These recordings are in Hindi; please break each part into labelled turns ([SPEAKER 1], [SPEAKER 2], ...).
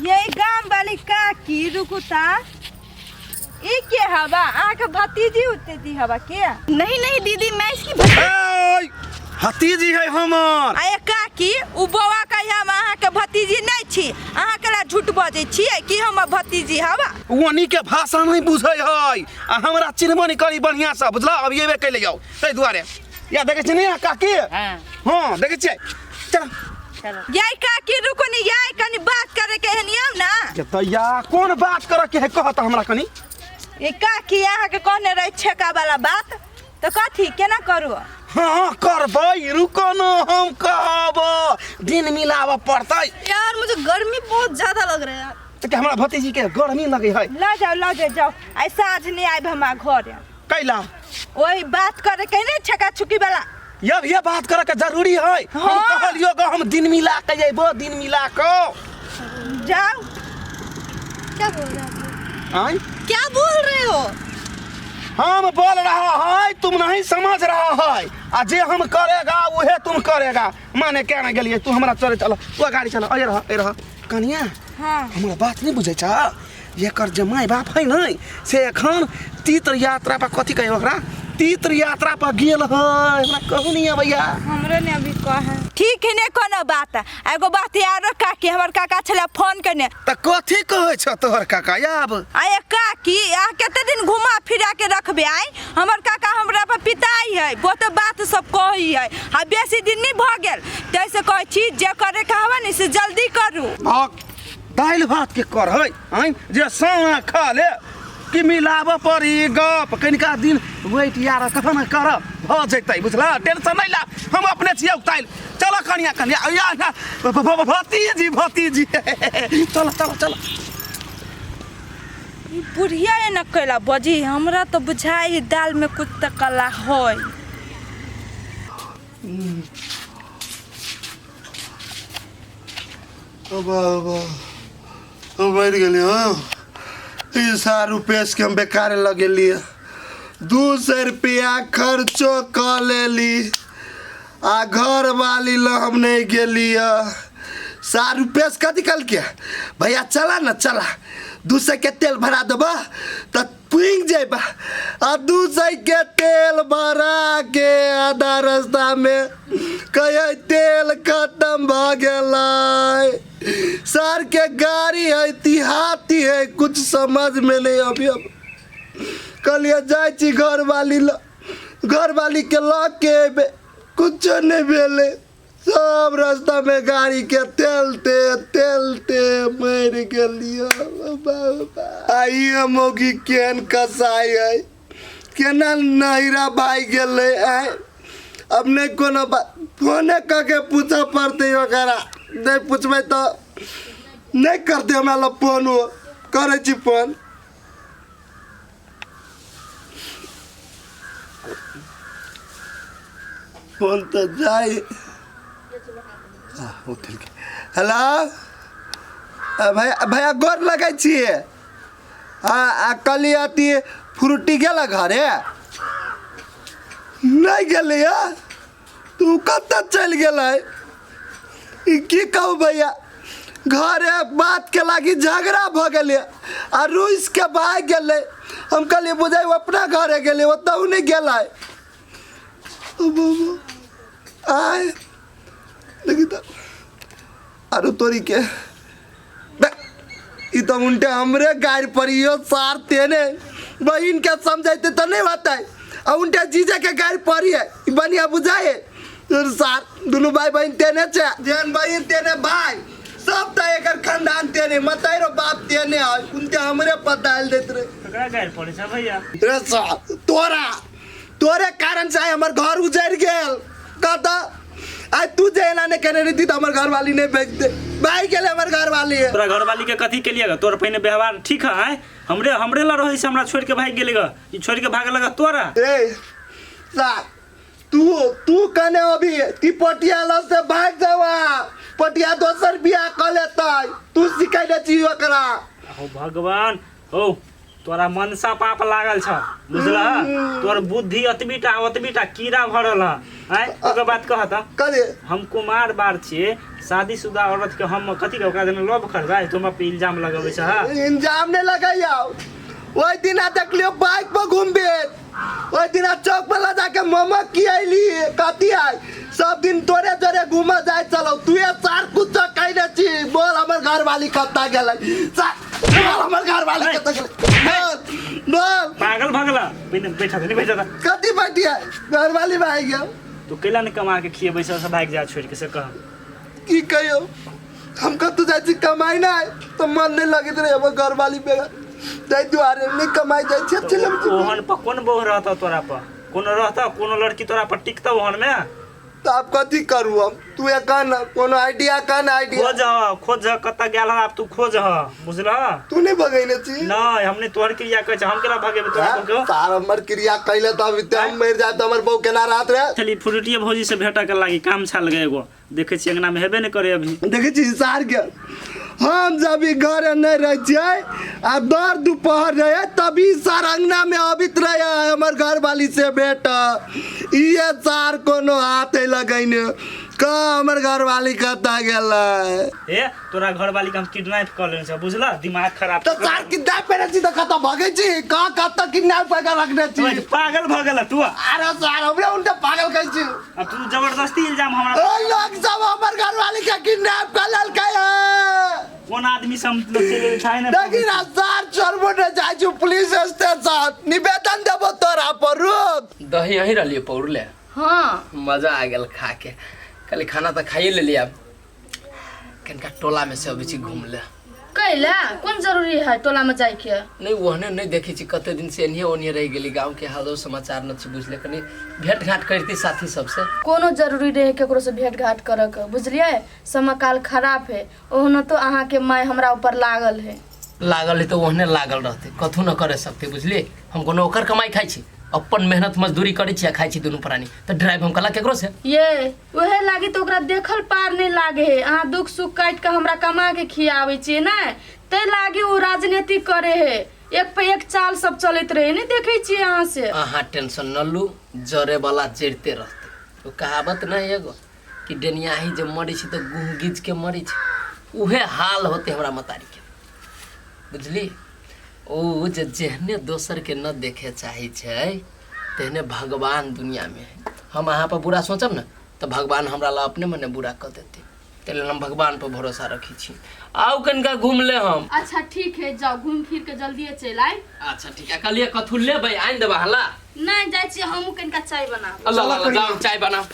[SPEAKER 1] यही गांव वाली काकी रुकुता ये के हवा आके भतीजी उतती हवा के
[SPEAKER 2] नहीं नहीं दीदी मैं इसकी
[SPEAKER 3] भतीजी है हमर।
[SPEAKER 1] आये काकी उ बौआ का हम अहाँ के भतीजी नहीं छी अहाँ केला झूठ बजे छियै कि हम भतीजी हवा
[SPEAKER 3] ओनी के भाषा नहीं बुझै है आ हमरा चिन्हबो नहीं करी बढ़िया से बुझला अब येबे कैले जाओ तै दुआरे या देखे छी नहीं काकी हां देखे छी चल
[SPEAKER 1] यही काकी रुको नहीं यही कनी बात करे के हनियम ना
[SPEAKER 3] तैया कौन बात करे के है कहत हमरा कनी
[SPEAKER 1] ये काकी अहाँ के कहने रहे छेका वाला बात तो कथी केना करू
[SPEAKER 3] हाँ करबै रुको न हम कहब दिन मिलाव पड़तै
[SPEAKER 2] यार मुझे गर्मी बहुत ज्यादा लग रहा है यार
[SPEAKER 3] तो हमरा भतीजी के गर्मी लगे है
[SPEAKER 1] ल जाओ ऐसा आज नहीं आइब हमार घर
[SPEAKER 3] कैला
[SPEAKER 1] वही बात करे के नहीं छेका छुकी वाला
[SPEAKER 3] ये बात करे के जरूरी है हम कहलियो ग हम दिन मिला के जेबो दिन मिला के
[SPEAKER 1] जाओ
[SPEAKER 2] क्या बोल रहे हो
[SPEAKER 3] आय
[SPEAKER 2] क्या बोल रहे हो
[SPEAKER 3] हम बोल रहा है तुम नहीं समझ रहा है आ जे हम करेगा वहे तुम करेगा माने क्या ना गेलिए तू हमरा चले चलो वो गाड़ी चलो ए रह कनिया
[SPEAKER 1] हां
[SPEAKER 3] हमरा बात नहीं बुझै छ ये कर जमाई बाप है नहीं से एखन तीर्थ यात्रा पर कथि कहे ओकरा तीर्थ यात्रा पर गेल है हमरा कहू नहीं भैया
[SPEAKER 1] हमरे ने अभी कहे ठीक है ने कोनो बात एगो बात यार काकी हमर काका छला फोन करने
[SPEAKER 3] त कथि कहै छ तोहर काका आब
[SPEAKER 1] आये काकी आ केते दिन घुमा फिरा के रखबे आई हमर काका हमरा पर पिताई है वो तो बात सब कही है आ बेसी दिन नहीं भ गेल तैसे कहै छी जे करे के हवा नि से जल्दी करू
[SPEAKER 3] दाल भात के कर है हैं जे साना खा ले कि मिलाब पड़ी गप कनिका दिन वेट यार कखन कर भ जैतै बुझला टेंशन नहीं ला हम अपने छियै उताइल चलो कनिया या भतीजी चलो
[SPEAKER 1] ई बुढ़िया है न कैला बजी हमरा तो बुझाई दाल में कुछ त कला होय
[SPEAKER 4] बैठ गए हाँ 100 रुपये के हम बेकार लगे 200 रुपया खर्चो कर लेली आ घर वाली ला हम नहीं गेली 100 रुपये से कथी कल के भैया चला न चला 200 के तेल भरा देबा तो पुंग जेबा आ 200 के तेल भरा के आधा रास्ता में कहे तेल खत्म भ गेलै सर के गाड़ी है तिहाती है कुछ समझ में नहीं अभी अब कलिए जाय छी घर वाली के लके कुछ नहीं भेले सब रास्ता में गाड़ी के तेलते मर गेलियो आई मोगी केन कसाई है केना नहिरा भाई गेले अब नहीं कोनो बात फोने करके पूछा पड़ते ओकरा नहीं पूछबे तो नहीं करते हमरा फोन करे छी फोन तो जाए हेलो भैया गोर लगे छिए कल आती फ्रूटी गेला घरे नहीं गेले तू कत चल गेलै की कहू भैया घरे बात के लागी झगड़ा भ गेले आ रूस के भाग गेले हम कहलिए बुझाई अपना घरे गेले ओतहु नहीं गेलै आय लेकिन आरो तोरी के ई तो उल्टे हमरे गाड़ी परियो सार तेने बहन के समझाइते तो नहीं होता है और उल्टे जीजे के गाड़ी परी है बनिया बुझाए सार दोनों भाई बहन तेने छे जेन बहन तेने भाई सब त एकर खानदान तेने मताइरो बाप तेने है उनते हमरे पताल देत रे
[SPEAKER 5] ककरा गाड़ी पड़े छ भैया
[SPEAKER 4] रे सार तोरे कारण से हमर घर उजड़ गेल कहता आज तू जेना ने कहने रही तो हमारे घर वाली ने भेज दे भाई के लिए हमारे घर वाली है
[SPEAKER 5] तोरा घर वाली के कथी के लिए तोर पहले व्यवहार ठीक है हमरे ला रही से हमरा छोड़ के भाग गेलेगा ई छोड़ के भाग लगा तोरा
[SPEAKER 4] ए सा तू कने अभी ती पटियाला से भाग जावा पटिया दोसर बियाह कर लेता तू सिखाई दे छी ओकरा
[SPEAKER 5] हो भगवान हो तोरा मनसा पाप लागल छ बुझलह तोर बुद्धि अतबीटा कीड़ा भरल है ओकर बात कहत
[SPEAKER 4] करे
[SPEAKER 5] हम कुमार बार छिए शादीशुदा औरत के हम कथी के ओकरा देने लव करबै तुम पे इल्जाम लगाबै छ
[SPEAKER 4] इंजाम नहीं लगाइयो ओइ दिन देखलियो बाइक पर घूमबे ओइ दिन चौक पर ला जाके ममा की आइली कथी आई सब दिन तोरे जोरे घूमा जाए चलो तू ये चार कुछ कहने छी बोल हमर घर वाली कत्ता गेलै बोल हमर घर वाली कत्ता गेलै बोल
[SPEAKER 5] पागल भगला बैठा था
[SPEAKER 4] कथी बैठी है घर वाली भाई गया
[SPEAKER 5] तू केला ने कमा के खिए बैसा से भाग जा छोड़ के से कह
[SPEAKER 4] की कहियो हम कतौ जाय छी कमाई ना तो मन नहीं लगित रहे हमर घर वाली पे जाय दुआरे नहीं कमाई जाय छी चले
[SPEAKER 5] ओहन पर कौन बोह रहता तोरा पर कोनो रहता कोनो लड़की तोरा पर टिकता ओहन में
[SPEAKER 4] तो आप कथी करू हम तू एक कोनो आइडिया कन आइडिया
[SPEAKER 5] खोज कत्ता गेल अब तू खोज बुझलह
[SPEAKER 4] तू नहीं भगैने छी
[SPEAKER 5] नहीं हमने तोहर क्रिया कहै छ हम केला भगेबे तोरा को
[SPEAKER 4] तार हमर क्रिया कैले तो अभी हम मर जाए तो हमर बहू केना रात रे
[SPEAKER 5] चली फ्रूटिया भौजी से भेटा के लागी काम छल गए एगो देखे छी अंगना में हेबे नहीं करे अभी
[SPEAKER 4] देखे छी सार के हम जब घर नहीं रह जाए आ दर दोपहर रहे तभी सार अंगना में अबित रहे हमर घर वाली से बेटा ये सार कोनो हाथ लगैने का हमर घर वाली कता गेला
[SPEAKER 5] ए तोरा घर वाली के हम किडनैप कर लेने छ बुझला दिमाग खराब
[SPEAKER 4] तो सार किडनैप करे छी तो कता भागे छी का कता किडनैप करके रखने छी
[SPEAKER 5] पागल भगल तू
[SPEAKER 4] अरे सार हमरे उनके पागल कहै छी
[SPEAKER 5] अब तू जबरदस्ती इल्जाम हमरा
[SPEAKER 4] ओ लोग सब हमर घर वाली के किडनैप कर लेल के
[SPEAKER 5] कौन आदमी से हम लोग चले उठाए ना
[SPEAKER 4] लेकिन सार चोरबोटे जाय छी पुलिस स्टेशन निवेदन देबो तोरा पर रुक
[SPEAKER 6] दही यहीं रहिए पौरले
[SPEAKER 2] हाँ
[SPEAKER 6] मजा आ गया खा के कल खाना तो खाइए ले लिया कनका टोला में से अभी छी घूम ले
[SPEAKER 2] कैला कौन जरूरी है टोला में जाए के
[SPEAKER 6] नहीं वहने नहीं देखी छी कते दिन से एनिए ओनिए रह गेली गांव के हालो समाचार न छी बुझले कनी भेंट घाट करती साथी सबसे
[SPEAKER 2] कोनो जरूरी रहे केकरो से भेंट घाट करक बुझलिए समकाल खराब है ओहन तो अहाँ के माय हमरा ऊपर लागल है
[SPEAKER 6] लागल है तो वहने लागल रहते कथू न करे सकते बुझलिए हम कोनो ओकर कमाई खाई छी अपन मेहनत मजदूरी करै छी खाई छी दुनू प्राणी तो ड्राइव हम कला केकरो से
[SPEAKER 2] ये वहे लागी तो ओकरा देखल पार नहीं लागे है अहाँ दुख सुख काट के हमरा कमा के खियावे छी ना ते लागी वो राजनीति करे है एक पे एक चाल सब चलत रहे नहीं देखे छी अहाँ से
[SPEAKER 6] अहाँ टेंशन न लू जरे वाला जरते रहते तो कहावत न एगो कि डेनियाही जब मरी छी तो गुह गिज के मरी छी उहे हाल होते हमरा मतारी के बुझली ओ जेहने दोसर के न देखे चाहे छै तेहने भगवान दुनिया में है हम अहाँ पर बुरा सोचब न तो भगवान हमरा ला अपने मने बुरा कर देते तेल हम भगवान पर भरोसा रखी छी आउ कनका घूम ले हम
[SPEAKER 2] अच्छा ठीक है जाओ घूम फिर के जल्दी चल आए
[SPEAKER 6] अच्छा ठीक है कलिए कथु लेबै आइन देबा हला
[SPEAKER 2] नहीं जाय छी हम कनका चाय बना
[SPEAKER 6] अल्लाह जाओ चाय बनाओ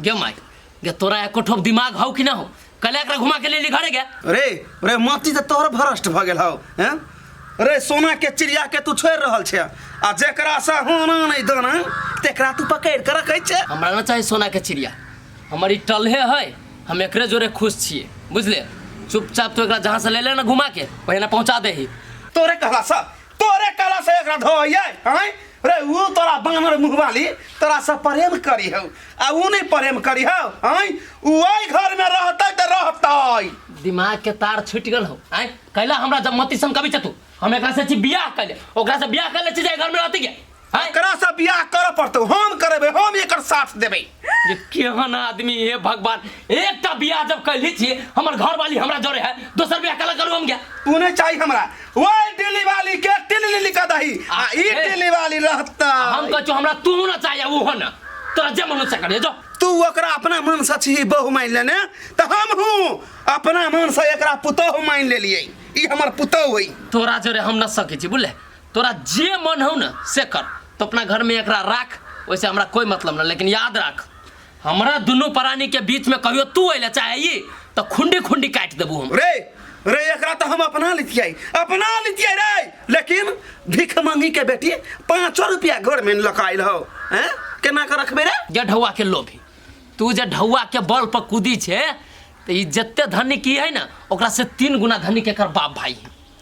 [SPEAKER 6] गे माई गे तोरा एको ठोप दिमाग हौ कि न हो कले एकरा घुमा के लेली घरे गे
[SPEAKER 3] रे मती तो तोहर भ्रष्ट भ गेल हौ हैं रे सोना के चिड़िया के तू छोड़ रहल छे आ जेकरा से होना नहीं दाना तेकरा तू पकड़ के रखै छे
[SPEAKER 6] हमरा न चाही सोना के चिड़िया हमर ई टल्हे है हम एकरे जोरे खुश छिए बुझले चुपचाप तो एकरा जहां से ले ले न घुमा के वहीं ना पहुंचा दे ही
[SPEAKER 3] तोरे कहला से एकरा धोइए हैं रे वो तोरा बानर मुहवाली तोरा से प्रेम करी हो आ वो नहीं प्रेम करी हो हैं ओई घर में रहतै त रहतै
[SPEAKER 6] दिमाग के तार छूट गल हो आय कैला हमरा जब मती सम कभी चतु हम एकरा से छी बियाह कैले ओकरा से बियाह कैले छी जाय घर में रहती के
[SPEAKER 3] एकरा से बियाह कर पड़तौ हम करबे हम एकर साथ देबै
[SPEAKER 6] ये केहन आदमी हे भगवान एकटा बियाह जब कैली छी हमर घर वाली हमरा जोरे है दोसर बियाह कला करू हम गया
[SPEAKER 3] तू नहीं चाहिए हमरा ओए दिल्ली वाली के तिल्ली लिखा दही आ ई दिल्ली वाली रहता
[SPEAKER 6] हम कहू हमरा तू ना चाहिए वो हो ना तोरा जे मन से करे जो
[SPEAKER 3] तू ओकरा अपना मन से छी बहु मान लेने त हम हूं अपना मन से एकरा पुतोह मान ले लिए ई हमर पुतोह होई
[SPEAKER 6] तोरा जोरे हम न सके छी बुझले तोरा जे मन हो ना से कर तो अपना घर में एकरा राख वैसे हमरा कोई मतलब ना लेकिन याद रख हमरा दोनों प्राणी के बीच में कहियो तू अइले चाहिए तो खुंडी खुंडी काट देबू हम
[SPEAKER 3] रे एकरा तो हम अपना लितियै रे लेकिन भीख मांगी के बेटी 5 रुपया घर में लकाइल हो हैं केना के रखबे रे
[SPEAKER 6] जे ढौआ के लोभी तू जे ढौआ के बल पर कूदी छे तो ई जत्ते धनी की है ना ओकरा से 3 गुना धनी के कर बाप भाई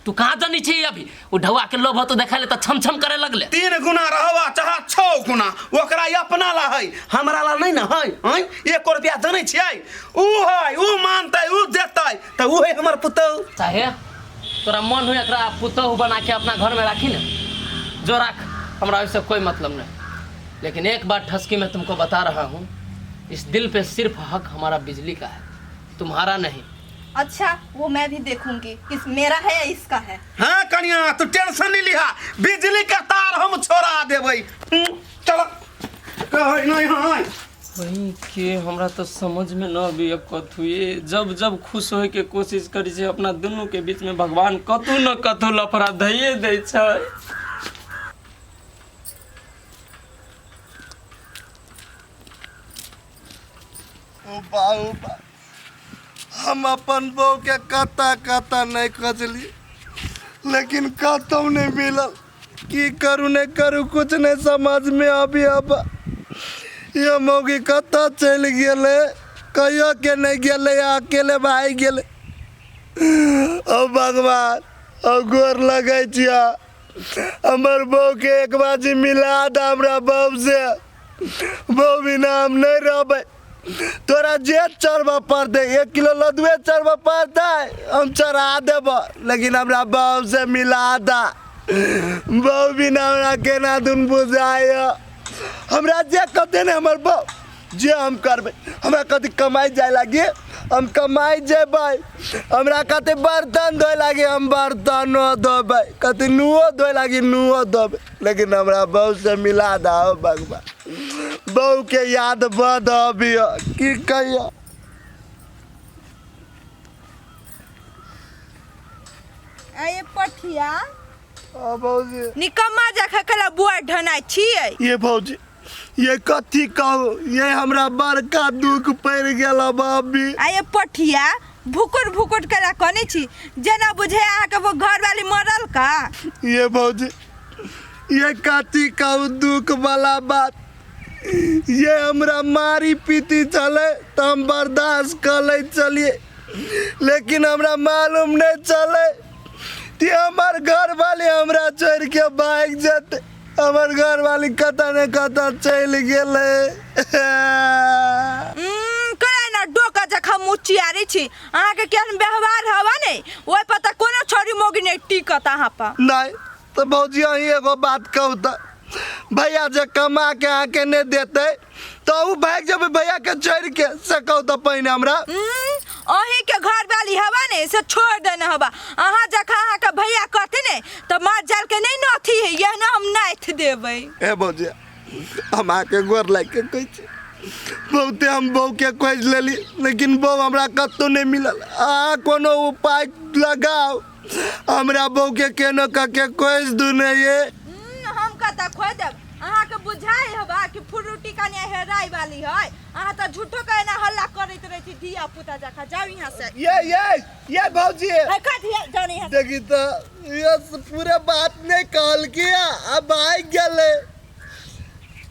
[SPEAKER 6] तू कहाँ जानी छी अभी वो ढौआ के लोभ तो देखा ले तो छम छम करे लगले
[SPEAKER 3] 3 गुना रहवा चाहे 6 गुना ओकरा अपना ला है हमरा ला नहीं ना है 1 रुपया जाने छियै ऊ है ऊ मानतै ऊ देतै त ऊ है हमर पुतौ
[SPEAKER 6] चाहे तोरा मन हो एकरा पुतहु बना के अपना घर में राखी ना, जो राख, हमरा इससे कोई मतलब नहीं। लेकिन एक बात ठसकी मैं तुमको बता रहा हूँ, इस दिल पे सिर्फ हक हमारा बिजली का है, तुम्हारा नहीं।
[SPEAKER 1] अच्छा वो मैं भी देखूंगी किस मेरा है या इसका है।
[SPEAKER 3] हाँ कनिया तू टेंशन नहीं लिहा, बिजली का तार हम छोड़ा देबै। चलो कहै नहीं हां
[SPEAKER 6] वही के हमरा तो समझ में न भी कथु ये जब जब खुश होए के कोशिश करी छै अपना दोनों के बीच में भगवान कतु न कतु लफड़ा धइए दै छै।
[SPEAKER 4] बाऊ बा हम अपन बहू के कता नहीं खोजली, लेकिन कतौ नहीं मिलल। की करूँ नहीं करूँ कुछ नहीं समझ में अभी। अब ये मौगी कता चल गए, कहियो के नहीं गए, अकेले भाई गए। ओ भगवान ओ गोर लगे छिया, हमर बहू के एक बाजी मिला द हमरा बहू से। बहू बिना हम नहीं रहबै। तोरा जे चढ़बा पड़ दे, 1 किलो लदुए चढ़बा पड़ता है हम चढ़ा देब, लेकिन हमरा बहू से मिला दा। बहू बिना हमरा केना दुन बुझाय। हमरा जे कहते ने हमर बहू जे हम करबै, हमरा कथी कमाई जाए लागी हम कमाई जेबै। हमरा कथी बर्तन धोए लागी हम बर्तनो धोबै, कथी नुओ धोए लागी नुओ धोबै, लेकिन हमरा बहू से मिला दा हो भगवान। बहू के याद बद अबियो की कहियो।
[SPEAKER 1] आये पठिया
[SPEAKER 4] भौजी
[SPEAKER 1] निकम्मा जखा कला बुआ ढनाई छियै।
[SPEAKER 4] ये भौजी ये कथी कहू, ये हमरा बड़का दुख पड़ गेल अभी।
[SPEAKER 1] आये पठिया भुकुर भुकुर कला कने छी, जेना बुझे अहाँ के वो घर वाली मरल का।
[SPEAKER 4] ये भौजी ये कथी कहू दुख वाला बात। ये हमरा मारी पीती चले तो हम बर्दाश्त कर ले चलिए, लेकिन हमरा मालूम नहीं चले कि हमार घर वाली हमरा छोड़ के भाग जाते। हमार घर वाली कता ने कता चल गेले।
[SPEAKER 1] करे ना डोका जखा मुचियारी छी, अहाँ के केहन व्यवहार हवा नहीं, ओय पता कोनो छोरी मोगी नहीं टिकत अहाँ पर।
[SPEAKER 4] नहीं तो भौजी अही एगो बात कहू त, भैया जे कमा के आके नहीं देते तो उ भाग जब भैया के छोड़ के से कहू तो पहिने हमरा।
[SPEAKER 1] अही के घर वाली हवा ने से छोड़ देना हवा। अहाँ जखा अहाँ के भैया कहते ने तो मार जाल के नहीं नथी है, यह ना हम नाथ देबै।
[SPEAKER 4] ए भौजी हम आके गोर लाग के कहै छी, बहुते हम बहू के खोज लेली, लेकिन बहू हमरा कतौ नहीं मिलल। आ कोनो उपाय लगाओ, हमरा बहू के केनो क के खोज दू नहीं ये।
[SPEAKER 1] हम कता खोज देब, अहाँ के बुझाई हवा कि फुरुटी कन्या हेराई वाली है। अहाँ तो झूठो के ना हल्ला करैत रहै छी धिया पुता जखा। जाओ यहाँ से।
[SPEAKER 4] ये भौजी
[SPEAKER 1] कथी जाने यहाँ से।
[SPEAKER 4] देखी तो ये पूरे बात नहीं कहल किया, अब आई गेले।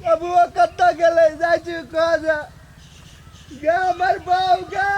[SPEAKER 4] अब वो कत्ता गेले जाय छी कह जा गे हमर बहू गे।